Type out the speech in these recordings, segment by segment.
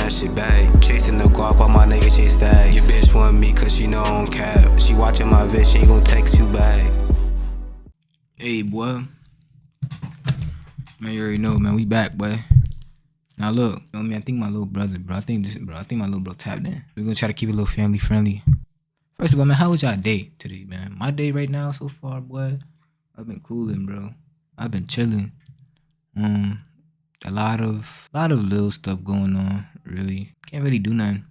that shit back. Chasing the guap, all my niggas chase that. Your bitch want me cause she know I don't cap. She watching my vid, she ain't gon' text you back. Hey, boy. Man, you already know, man. We back, boy. Now look, you know what I mean? I think my little brother, bro. I think my little bro tapped in. We're gonna try to keep it a little family friendly. First of all, man, how was y'all day today, man? My day right now so far, boy, I've been cooling, bro. I've been chilling. A lot of little stuff going on, really. Can't really do nothing.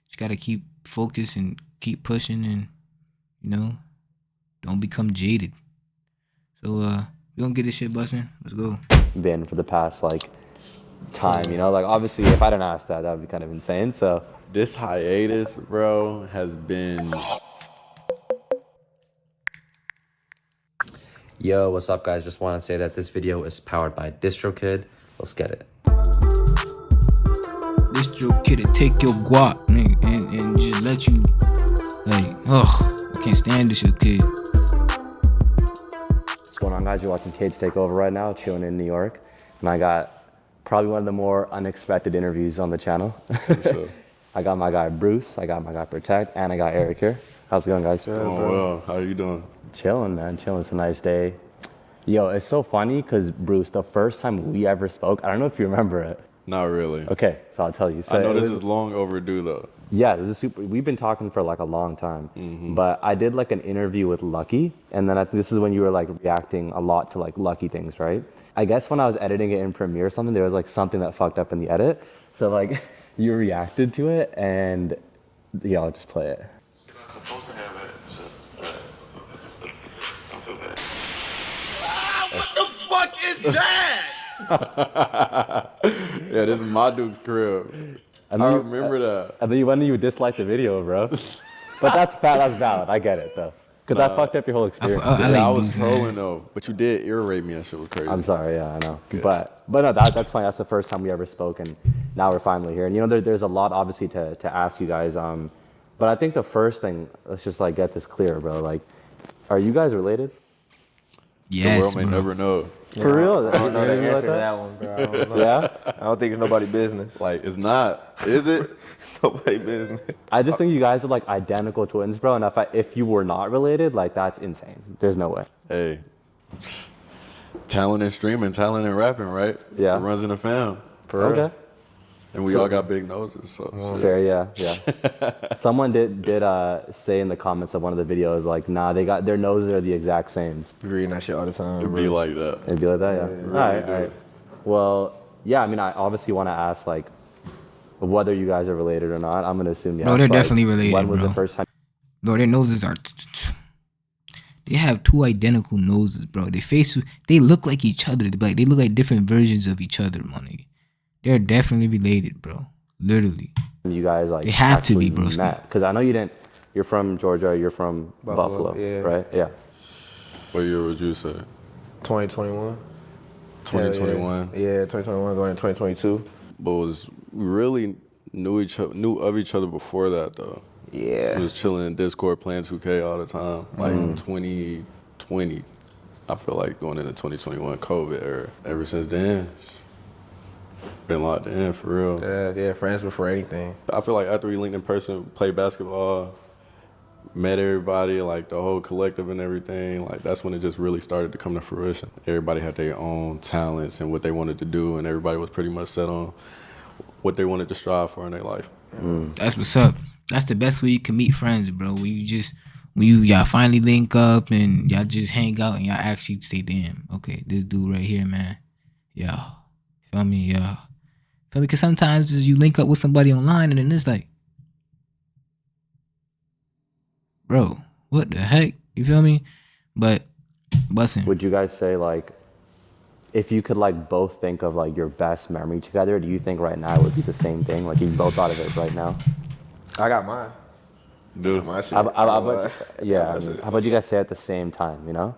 Just gotta keep focused and keep pushing and, you know, don't become jaded. So, we gonna get this shit busting. Let's go. Been for the past, like, time, you know? Like, obviously, if I didn't ask that, that would be kind of insane, so. This hiatus, bro, has been... Yo, what's up, guys? Just want to say that this video is powered by DistroKid. Let's get it. DistroKid to take your guap, nigga, and just let you, like, I can't stand DistroKid. What's going on, guys? You're watching Cage Takeover right now, chilling in New York. And I got probably one of the more unexpected interviews on the channel. I got my guy Bruce, I got my guy Protect, and I got Eric here. How's it going, guys? well. How you doing? Chilling, man. Chilling. It's a nice day. Yo, it's so funny because, Bruce, the first time we ever spoke, I don't know if you remember it. Not really. Okay, so I'll tell you. So I know this is long overdue, though. Yeah, this is super. We've been talking for like a long time. But I did like an interview with Lucky, and then I think this is when you were like reacting a lot to like Lucky things, right? I guess when I was editing it in Premiere or something, there was like something that fucked up in the edit. So like you reacted to it, and yeah, I'll just play it. You're not supposed to have it, so I feel bad. What the fuck is that? Yeah, this is my Duke's crib. I remember that. And then when you dislike the video, bro. But that's valid. I get it though, because I fucked up your whole experience. I was trolling though, but you did irritate me. That shit was crazy. I'm sorry. Yeah, I know. Good. But no, that's fine. That's the first time we ever spoke, and now we're finally here. And you know, there's a lot obviously to ask you guys. But I think the first thing, let's just like get this clear, bro. Like, are you guys related? Yes, the world may never know. For real? I don't know the answer to that one, bro. I don't know. Yeah? I don't think it's nobody's business. Like, it's not. Is it? Nobody's business. I just think you guys are like identical twins, bro. And if you were not related, like that's insane. There's no way. Hey, talent in streaming, talent in rapping, right? Yeah. It runs in the fam. For real? Okay. And we all got big noses, so. Fair, yeah. Someone did say in the comments of one of the videos, like, nah, their noses are the exact same. You're reading that shit all the time. It'd be like that. It'd be like that, yeah. All right. Well, yeah, I mean, I obviously want to ask, like, whether you guys are related or not. I'm going to assume yes. Bro, they're definitely related, When was bro. the first time? Bro, their noses are... They have two identical noses, bro. They look like each other. They look like different versions of each other, my nigga. They're definitely related, bro. Literally. You guys, like, they have to be, bro. Because I know you're from Georgia, you're from Buffalo, yeah. right? Yeah. What year would you say? 2021. 2021? Yeah, 2021 going into 2022. But we really knew of each other before that, though. Yeah. We was chilling in Discord playing 2K all the time. Like 2020, I feel like going into 2021 COVID era. Ever since then, been locked in for real. Yeah, friends before anything. I feel like after we linked in person, played basketball, met everybody, like the whole collective and everything, like that's when it just really started to come to fruition. Everybody had their own talents and what they wanted to do, and everybody was pretty much set on what they wanted to strive for in their life. That's what's up. That's the best way you can meet friends, bro. When y'all finally link up and y'all just hang out and y'all actually say, damn, okay, this dude right here, man. Yeah. Feel me? Yeah. Feel me? Because sometimes you link up with somebody online and then it's like, bro, what the heck? You feel me? But bussin'. Would you guys say, like, if you could like both think of like your best memory together, do you think right now it would be the same thing? Like you both thought of it right now? I got mine. Dude, My shit. How about you guys say it at the same time, you know?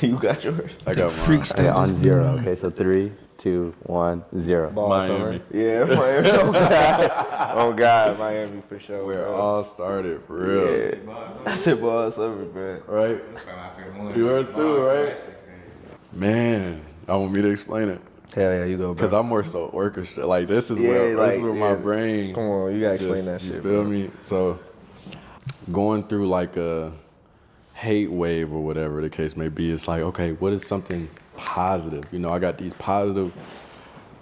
You got yours. I got mine. Freaks Okay, that on this zero. dude- Okay, so 3, 2, 1, 0. Miami. Yeah, Miami. Oh God. Oh God, Miami for sure. Where it all started, for real. Yeah. I said ball summer, man. Right? Yours too, right? Man, I want me to explain it. Hell yeah, you go, bro. Because I'm more so orchestra. Like, this is Yeah, where, like, this is where my brain. Come on, you gotta explain just, that shit. You feel bro. me? So, going through like a hate wave or whatever the case may be, it's like, okay, what is something positive? You know, I got these positive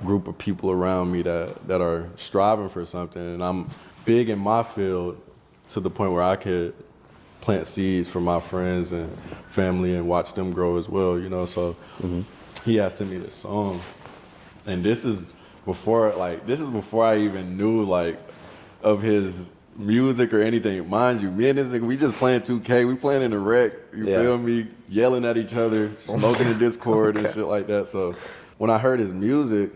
group of people around me that are striving for something, and I'm big in my field to the point where I could plant seeds for my friends and family and watch them grow as well, you know. So he had sent me this song, and this is before I even knew like of his music or anything. Mind you, me and this nigga, we just playing 2K, we playing in the rec, you feel me, yelling at each other, smoking in Discord and shit like that. So when I heard his music,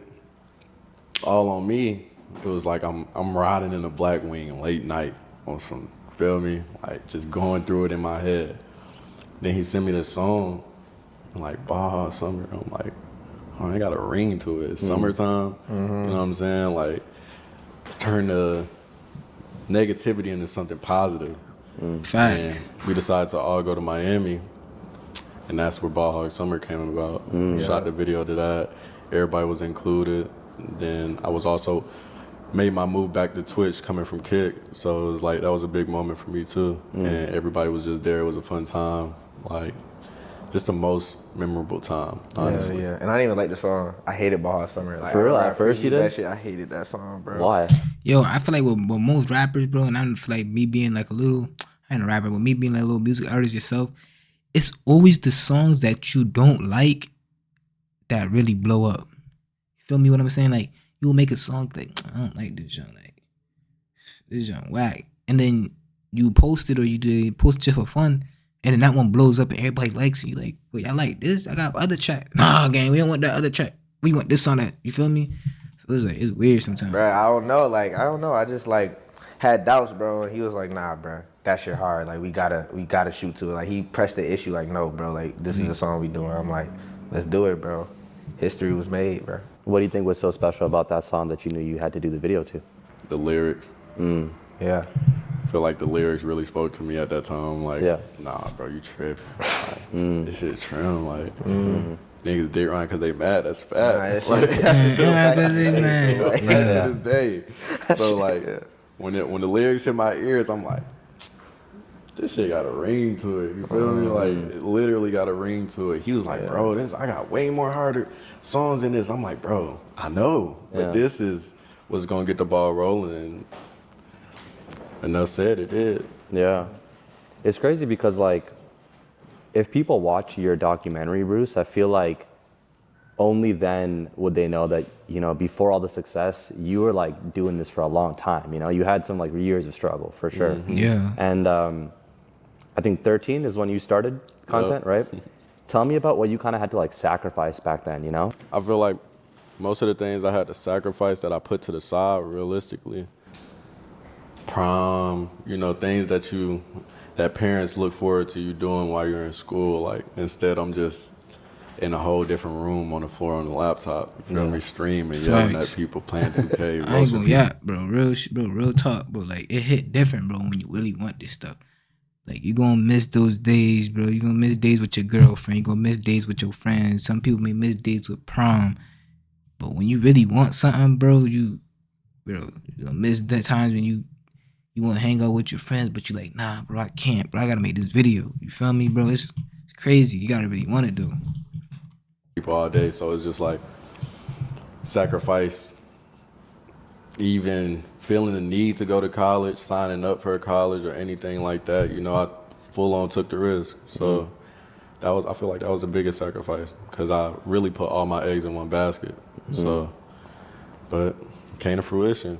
All on Me, it was like I'm riding in a black wing late night on some, feel me, like just going through it in my head. Then he sent me this song, like BallHog Summer. I'm like, oh, I got a ring to it. It's summertime. You know what I'm saying? Like, it's turned the negativity into something positive. Facts. And we decided to all go to Miami, and that's where BallHog Summer came about. Shot the video to that. Everybody was included. Then I was also made my move back to Twitch coming from Kick, so it was like that was a big moment for me too. And everybody was just there. It was a fun time, like just the most memorable time, honestly. Yeah. And I didn't even like the song. I hated BallHog Summer. Like, For real? I At first you did? that shit. I hated that song, bro. Why? Yo, I feel like with most rappers, bro, and I feel like me being like a little, I ain't a rapper, but me being like a little music artist yourself, it's always the songs that you don't like that really blow up. You feel me what I'm saying? Like, you'll make a song like, I don't like this genre, like, this genre whack. And then you post it or you post it just for fun, and then that one blows up and everybody likes it. You like, wait, I like this, I got other track. Nah, gang, we don't want that other track. We want this on that. You feel me? So it's like, it's weird sometimes. Bro, I don't know. I just like had doubts, bro. And he was like, nah, bro, that shit hard. Like, we gotta shoot to it. Like, he pressed the issue, like, no, bro, like, this is the song we doing. I'm like, let's do it, bro. History was made, bro. What do you think was so special about that song that you knew you had to do the video to? The lyrics. Yeah. I feel like the lyrics really spoke to me at that time. Like, nah, bro, you tripping. Like, this shit trim. Like, niggas dick around because they mad. That's facts. Nah, Like, Because they mad. like, to this day. So like, when the lyrics hit my ears, I'm like, this shit got a ring to it. You feel me? Like, it literally got a ring to it. He was like, bro, I got way more harder songs than this. I'm like, bro, I know, but this is what's gonna get the ball rolling. And enough said, it did. Yeah. It's crazy because, like, if people watch your documentary, Bruce, I feel like only then would they know that, you know, before all the success, you were, like, doing this for a long time, you know? You had some, like, years of struggle, for sure. Yeah. And I think 13 is when you started content, right? Tell me about what you kind of had to, like, sacrifice back then, you know? I feel like most of the things I had to sacrifice that I put to the side, realistically, prom, you know, things that parents look forward to you doing while you're in school. Like, instead I'm just in a whole different room on the floor on the laptop, you feel me, streaming, yelling at people, playing 2K. I ain't gonna yap, bro. Real talk, bro. Like, it hit different, bro, when you really want this stuff. Like, you gonna miss those days, bro. You gonna miss days with your girlfriend. You gonna miss days with your friends. Some people may miss days with prom. But when you really want something, bro, you gonna miss the times when you want to hang out with your friends, but you like, nah, bro, I can't, bro. I gotta make this video. You feel me, bro? It's crazy. You gotta really want it, though. People all day, so it's just like sacrifice even feeling the need to go to college, signing up for college or anything like that. You know, I full on took the risk. So I feel like that was the biggest sacrifice because I really put all my eggs in one basket. So, but came to fruition.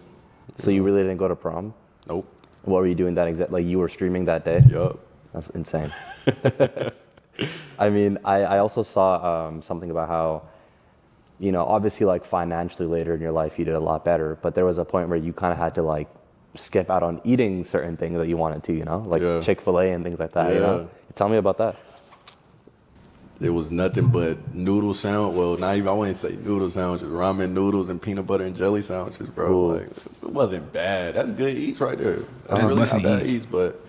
So you really didn't go to prom? Nope. What were you doing that exact? Like, you were streaming that day? Yup. That's insane. I mean, I also saw something about how, you know, obviously, like, financially later in your life you did a lot better, but there was a point where you kind of had to, like, skip out on eating certain things that you wanted to, you know, like Chick-fil-A and things like that. You know, tell me about that. It was nothing but noodle sandwich. Well, not even, I wouldn't say noodle sandwiches, ramen noodles and peanut butter and jelly sandwiches, bro. Ooh. Like, it wasn't bad. That's good eats right there. That's That's really not busting bad eats. eats, but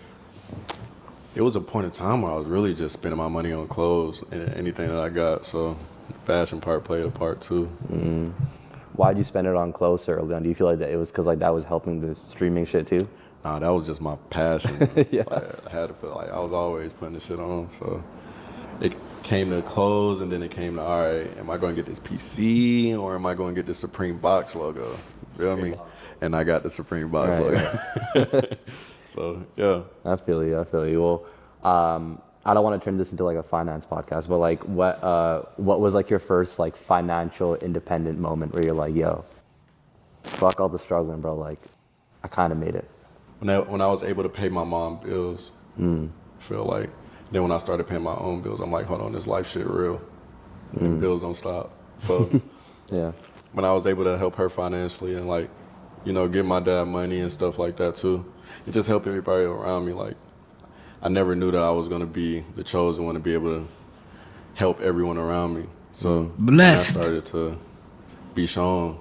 it was a point in time where I was really just spending my money on clothes and anything that I got. So fashion part played a part too. Why'd you spend it on clothes so early on? Do you feel like that it was because like that was helping the streaming shit too? Nah, that was just my passion. Yeah. Like, I had to feel like I was always putting this shit on. So it came to clothes, and then it came to, all right, am I going to get this PC or am I going to get the Supreme box logo? You feel me? And I got the Supreme box logo. So yeah. I feel you. Well, I don't want to turn this into like a finance podcast, but like what was like your first like financial independent moment where you're like, yo, fuck all the struggling, bro. Like I kind of made it. When I was able to pay my mom bills, I feel like, then when I started paying my own bills, I'm like, hold on, this life shit real. And bills don't stop. So Yeah. when I was able to help her financially and like, you know, give my dad money and stuff like that too, it just helped everybody around me. Like I never knew that I was gonna be the chosen one to be able to help everyone around me. So Blessed. when I started to be shown,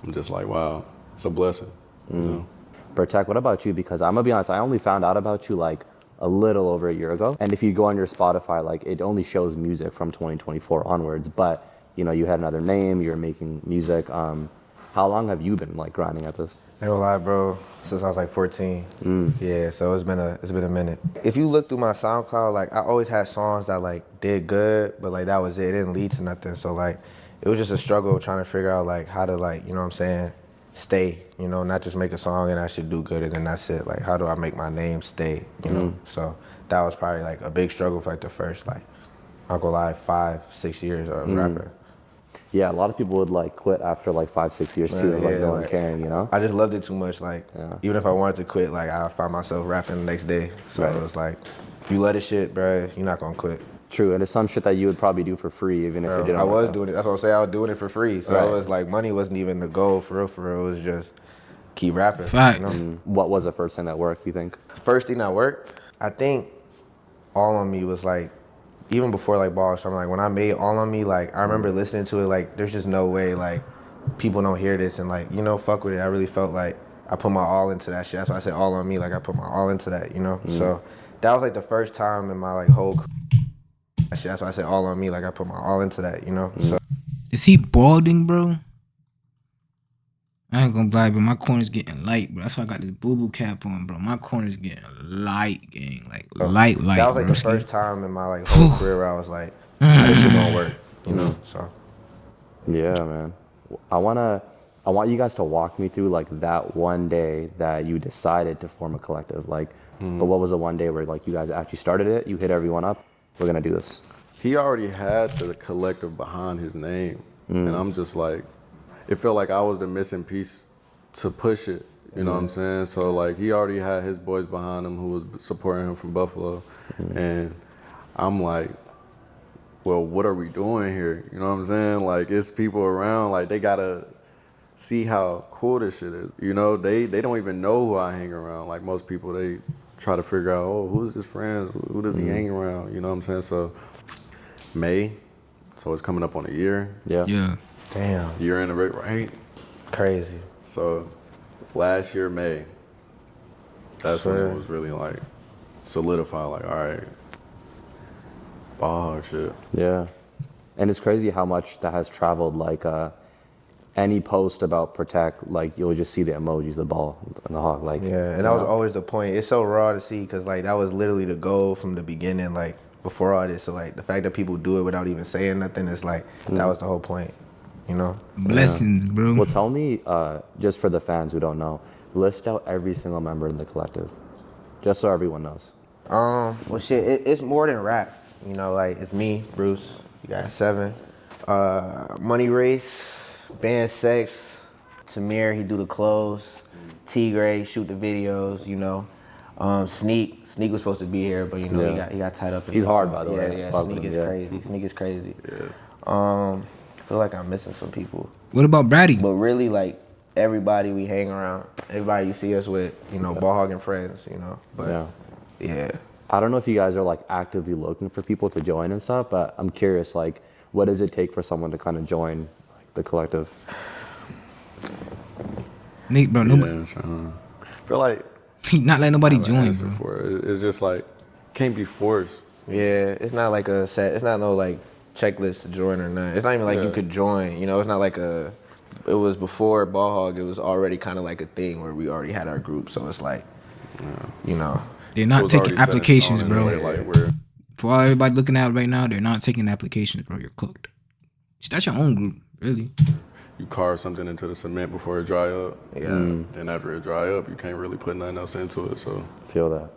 I'm just like, wow, it's a blessing, you know? Protect, what about you? Because I'm gonna be honest, I only found out about you like a little over a year ago. And if you go on your Spotify, like it only shows music from 2024 onwards. But you know, you had another name, you're making music. How long have you been like grinding at this? I ain't gonna lie, bro. Since I was like 14. Yeah, so it's been a minute. If you look through my SoundCloud, like I always had songs that like did good, but like that was it. It didn't lead to nothing. So like it was just a struggle trying to figure out like how to like, you know what I'm saying, stay, you know, not just make a song and I should do good and then that's it. Like how do I make my name stay, you know? So that was probably like a big struggle for like the first like, I'm not gonna lie, 5-6 years I was rapping. Yeah, a lot of people would like quit after like 5-6 years too, like no one caring, you know? I just loved it too much. Like even if I wanted to quit, like I find myself rapping the next day. So it was like, if you love this shit, bro, you're not gonna quit. True, and it's some shit that you would probably do for free even if it didn't. I was doing it. That's what I'm saying. I was doing it for free. So it was like money wasn't even the goal for real. For real, it was just keep rapping. Facts. You know? What was the first thing that worked, you think? First thing that worked, I think, All on Me was like, even before like Ball. So I'm like, when I made All on Me, like I remember listening to it. Like, there's just no way like people don't hear this and like, you know, fuck with it. I really felt like I put my all into that shit. That's why I said All on Me. Like I put my all into that, you know. So that was like the first time in my like whole. That's why I said All on Me. Like I put my all into that, you know. So Is he balding, bro? I ain't gonna lie, but my corner's getting light, bro. That's why I got this boo-boo cap on, bro. My corner's getting light, gang. Like, light, that was like bro. the first time in my like whole career where I was like, this shit don't work, you know. So Yeah, man. I want you guys to walk me through like that one day that you decided to form a collective. Like, but what was the one day where like you guys actually started it? You hit everyone up. We're gonna do this. He already had the collective behind his name, and I'm just like, it felt like I was the missing piece to push it. You know what I'm saying? So like he already had his boys behind him who was supporting him from Buffalo, and I'm like, well, what are we doing here? You know what I'm saying? Like it's people around, like they gotta see how cool this shit is. You know, they don't even know who I hang around. Like most people, they try to figure out, oh, who's his friends? Who does he hang around? You know what I'm saying? So May, so it's coming up on a year. Yeah. damn, Year anniversary, right? crazy. So last year, May, that's when it was really like solidified, like, all right, BallHog shit. Yeah, and it's crazy how much that has traveled. Like any post about Protect, like you'll just see the emojis, the ball and the hawk. Like Yeah, and that was always the point. It's so raw to see because like that was literally the goal from the beginning, like before all this. So like the fact that people do it without even saying nothing is like that was the whole point, you know. Blessings, bro. Well, tell me, just for the fans who don't know, list out every single member in the collective, just so everyone knows. Well, shit, it's more than rap, you know. Like it's me, Bruce. You got 7. Money Race, Band Sex, Tamir, he do the clothes. T Gray shoot the videos, you know. Sneak was supposed to be here, but you know he got tied up. He's hard, by the way. Yeah, Fuck Sneak with is him, crazy. Sneak is crazy. Yeah. I feel like I'm missing some people, What about Brady? but really like everybody we hang around, everybody you see us with, you know, BallHog and friends, you know. But yeah. I don't know if you guys are like actively looking for people to join and stuff, but I'm curious, like, what does it take for someone to kind of join like, the collective? Nate, bro, nobody, Yeah, so, I feel like not letting nobody I have an join, answer bro. for it. It's just like can't be forced. Yeah, it's not like a set. It's not no like checklist to join or nothing. It's not even like you could join. You know, it's not like a. It was before BallHog. It was already kind of like a thing where we already had our group. So it's like, you know, They're not taking applications, bro. Like we're For all everybody looking at it right now, they're not taking applications, bro. You're cooked. Start your own group, really. you carve something into the cement before it dry up. yeah. And after it dry up, you can't really put nothing else into it. So Feel that.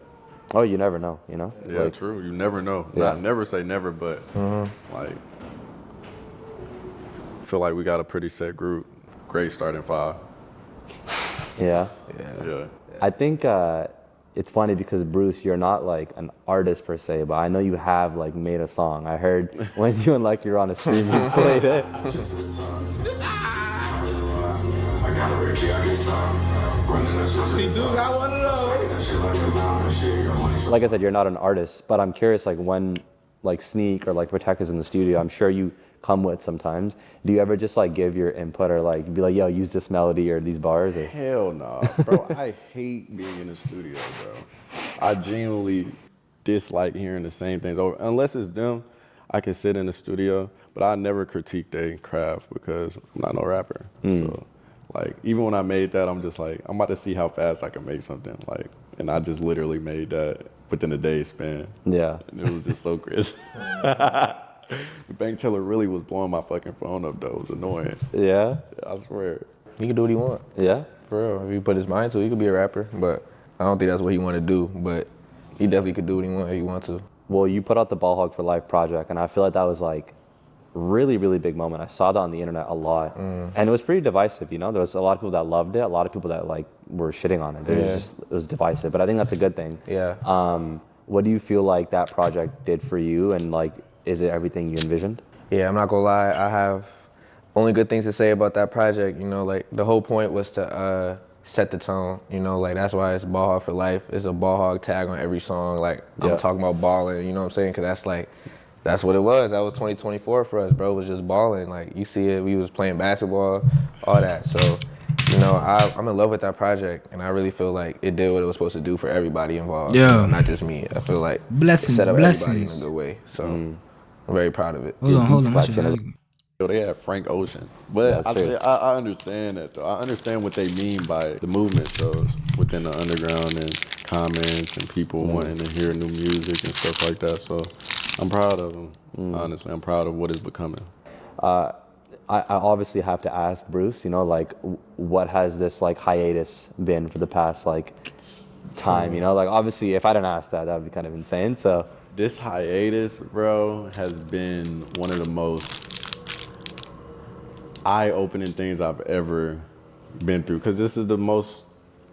Oh, you never know, you know? yeah, Like, true. You never know. Yeah. Nah, never say never, but like, I feel like we got a pretty set group. Great starting five. yeah. Yeah. I think it's funny because Bruce, you're not like an artist per se, but I know you have like made a song. I heard when you and Lucky were on a stream, you played it. He do got one of those. Like I said, you're not an artist, but I'm curious, like when like Sneak or like Protect is in the studio, I'm sure you come with sometimes. Do you ever just like give your input or like be like, yo, use this melody or these bars? Or? Hell no, bro. I hate being in the studio, bro. I genuinely dislike hearing the same things over. Unless it's them, I can sit in the studio, but I never critique their craft because I'm not no rapper. So, like, even when I made that, I'm just like, I'm about to see how fast I can make something. Like, and I just literally made that within a day span. Yeah. And it was just so crisp. The bank teller really was blowing my fucking phone up, though. It was annoying. Yeah. I swear. He can do what he want. Yeah. For real. If he put his mind to it, he could be a rapper. But I don't think that's what he want to do. But he definitely could do what he want if he want to. Well, you put out the BallHog for Life project, and I feel like that was like really, really big moment. I saw that on the internet a lot, and it was pretty divisive. You know, there was a lot of people that loved it, a lot of people that like were shitting on it. It was divisive, but I think that's a good thing. Yeah. What do you feel like that project did for you, and like, is it everything you envisioned? Yeah, I'm not gonna lie. I have only good things to say about that project. You know, like the whole point was to set the tone. You know, like that's why it's BallHog for Life. It's a BallHog tag on every song. Like I'm talking about balling. You know what I'm saying? Cause that's what it was. That was 2024 for us, bro. It was just balling. Like you see it. We was playing basketball, all that. So, you know, I'm in love with that project, and I really feel like it did what it was supposed to do for everybody involved. Yeah. You know, not just me. I feel like Blessings, it set up everybody in blessings. a good way. So I'm very proud of it. Hold on. beats What's like your it. Yo, they had Frank Ocean. But That's true. I understand that, though. I understand what they mean by the movement shows within the underground and comments and people wanting to hear new music and stuff like that. So I'm proud of them. Honestly, I'm proud of what it's becoming. I obviously have to ask Bruce, you know, like what has this like hiatus been for the past like time, you know? Like obviously if I didn't ask that, that would be kind of insane. So This hiatus, bro, has been one of the most eye-opening things I've ever been through. Because this is the most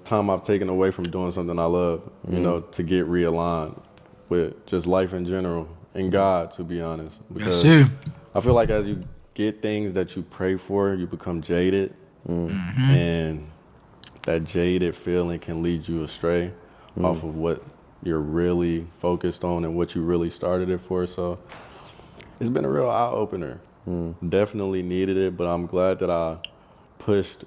time I've taken away from doing something I love, you know, to get realigned with just life in general and God, to be honest. Yes, sir. I feel like as you get things that you pray for, you become jaded. And that jaded feeling can lead you astray off of what you're really focused on and what you really started it for. So it's been a real eye-opener. Definitely needed it, but I'm glad that I pushed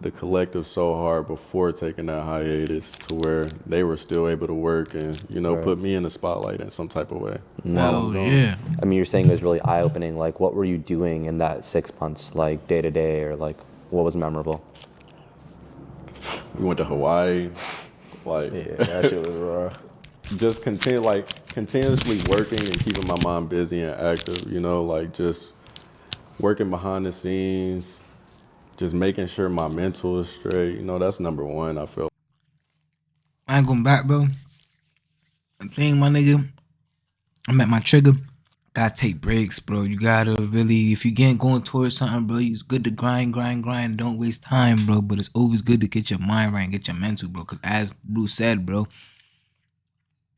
the collective so hard before taking that hiatus to where they were still able to work and, you know, put me in the spotlight in some type of way. Oh, yeah. I mean, you're saying it was really eye-opening. Like, what were you doing in that 6 months, like day to day, or like what was memorable? We went to Hawaii, like Yeah, that shit was raw. just continuously working and keeping my mind busy and active, you know, like just working behind the scenes, just making sure my mental is straight. You know, that's number one, I feel. I ain't going back, bro. The thing, my nigga, I'm at my trigger. Gotta take breaks, bro. You gotta really, if you getting going towards something, bro, it's good to grind. Don't waste time, bro. But it's always good to get your mind right and get your mental, bro. Because as Bruce said, bro,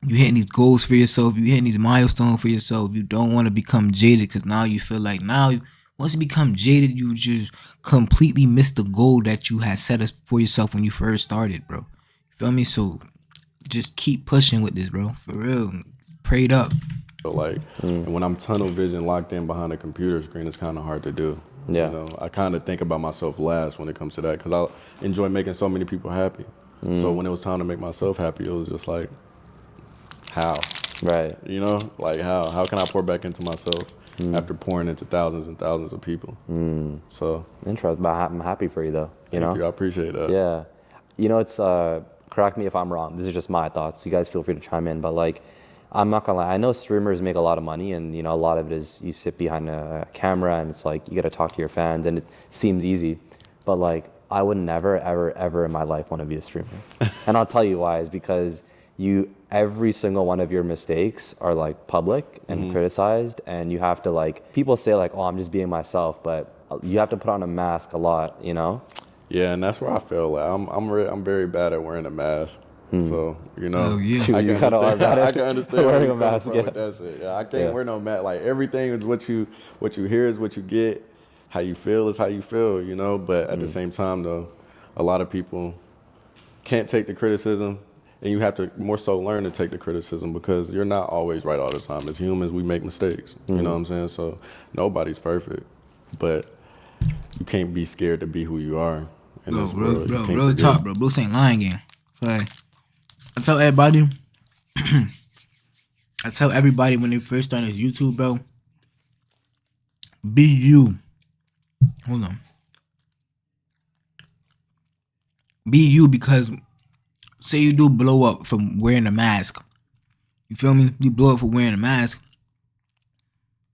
you hitting these goals for yourself. You hitting these milestones for yourself. You don't want to become jaded because now you feel like once you become jaded, you just completely miss the goal that you had set for yourself when you first started, bro. You feel me? So just keep pushing with this, bro. For real. Prayed up. Like, when I'm tunnel vision locked in behind a computer screen, it's kind of hard to do. Yeah. You know, I kind of think about myself last when it comes to that because I enjoy making so many people happy. So when it was time to make myself happy, it was just like, how? Right. You know, like how can I pour back into myself after pouring into thousands and thousands of people. So Interesting. But I'm happy for you though. You know? thank you. I appreciate that. Yeah. You know, it's correct me if I'm wrong. This is just my thoughts. You guys feel free to chime in. But like, I'm not gonna lie. I know streamers make a lot of money, and you know, a lot of it is you sit behind a camera, and it's like you gotta talk to your fans, and it seems easy. But like, I would never, ever, ever in my life want to be a streamer. And I'll tell you why. Is because every single one of your mistakes are like public and criticized, and you have to like, people say like, oh, I'm just being myself, but you have to put on a mask a lot, you know? Yeah, and that's where I feel like I'm very bad at wearing a mask. So you know, Oh, yeah. Dude, you kinda are bad at I can understand wearing where a you're coming mask, from yeah. with that shit. Yeah, I can't wear no mask. Like everything is what you hear is what you get. How you feel is how you feel, you know. But at the same time, though, a lot of people can't take the criticism, and you have to more so learn to take the criticism because you're not always right all the time. As humans, we make mistakes. You know what I'm saying? So nobody's perfect, but you can't be scared to be who you are in this world. You can't Real forget. talk, bro. Bruce ain't lying again. Like, I tell everybody, when they first start his YouTube, bro, be you. Hold on. Be you, because say you do blow up from wearing a mask. You feel me? You blow up for wearing a mask.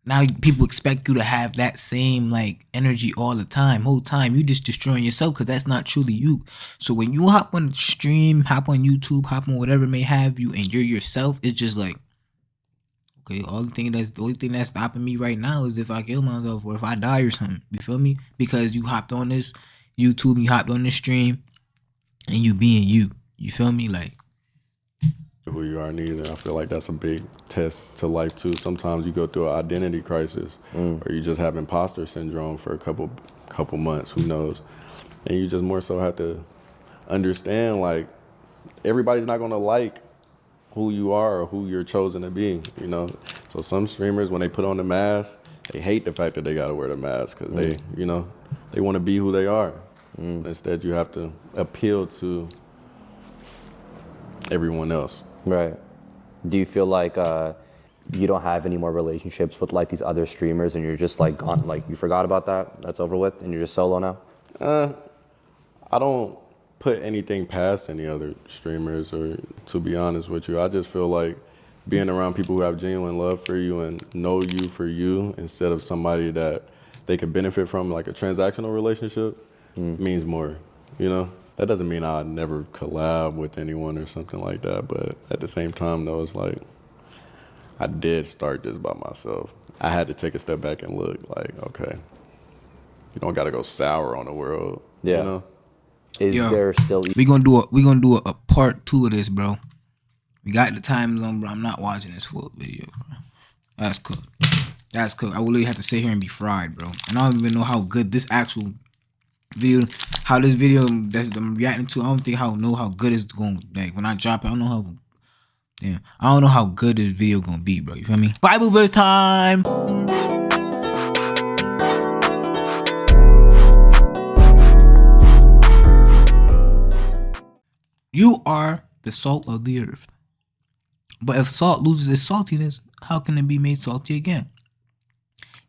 Now people expect you to have that same like energy all the time, whole time. You just destroying yourself because that's not truly you. So when you hop on the stream, hop on YouTube, hop on whatever may have you, and you're yourself, it's just like, okay, the only thing that's stopping me right now is if I kill myself or if I die or something. You feel me? Because you hopped on this YouTube, you hopped on this stream, and you being you. You feel me? Like, who you are neither. I feel like that's a big test to life too. Sometimes you go through an identity crisis, or you just have imposter syndrome for a couple months. Who knows? And you just more so have to understand like everybody's not gonna like who you are or who you're chosen to be. You know. So some streamers, when they put on the mask, they hate the fact that they gotta wear the mask because they, you know, they want to be who they are. Instead, you have to appeal to everyone else. Right. Do you feel like you don't have any more relationships with like these other streamers, and you're just like gone, like you forgot about that, that's over with, and you're just solo now? I don't put anything past any other streamers, or to be honest with you, I just feel like being around people who have genuine love for you and know you for you instead of somebody that they could benefit from, like a transactional relationship, means more, you know? That doesn't mean I'd never collab with anyone or something like that, but at the same time, though, it's like I did start this by myself. I had to take a step back and look like, okay, you don't got to go sour on the world, Yeah. you know? Is Yo, there still we gonna do a part 2 of this, bro. We got the time zone, bro. I'm not watching this full video, bro. That's cool. That's cool. I will literally have to sit here and be fried, bro. And I don't even know how good this actual video, how this video that I'm reacting to, I don't think know how good it's going. Like when I drop it, I don't know how good this video gonna be, bro. You feel me? Bible verse time. You are the salt of the earth. But if salt loses its saltiness, how can it be made salty again?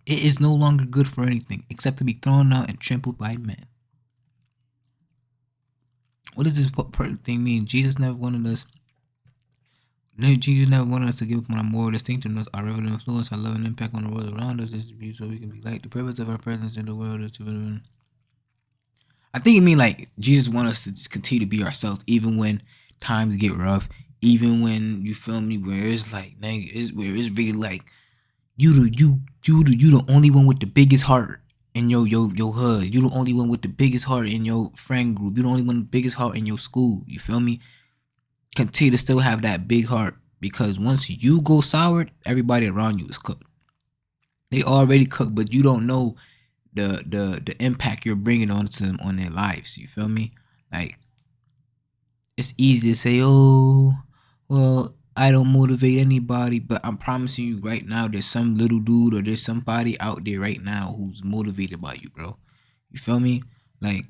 It is no longer good for anything except to be thrown out and trampled by men. What does this thing mean? Jesus never wanted us to give up on our moral distinctiveness, our relevant influence, our love and impact on the world around us. This is to be so we can be like. The purpose of our presence in the world is to... I think it mean like Jesus wants us to just continue to be ourselves, even when times get rough, even when, you feel me, where it's like, where it's really like you the only one with the biggest heart in your hood. You the only one with the biggest heart in your friend group. You the only one with the biggest heart in your school. You feel me? Continue to still have that big heart, because once you go sour, everybody around you is cooked. They already cooked, but you don't know the impact you're bringing onto them on their lives. You feel me? Like, it's easy to say, oh, well, I don't motivate anybody, but I'm promising you right now, there's some little dude or there's somebody out there right now who's motivated by you, bro. You feel me? Like,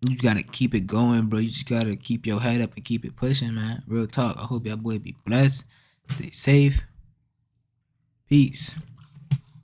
you gotta keep it going, bro. You just gotta keep your head up and keep it pushing, man. Real talk. I hope y'all boy be blessed. Stay safe. Peace.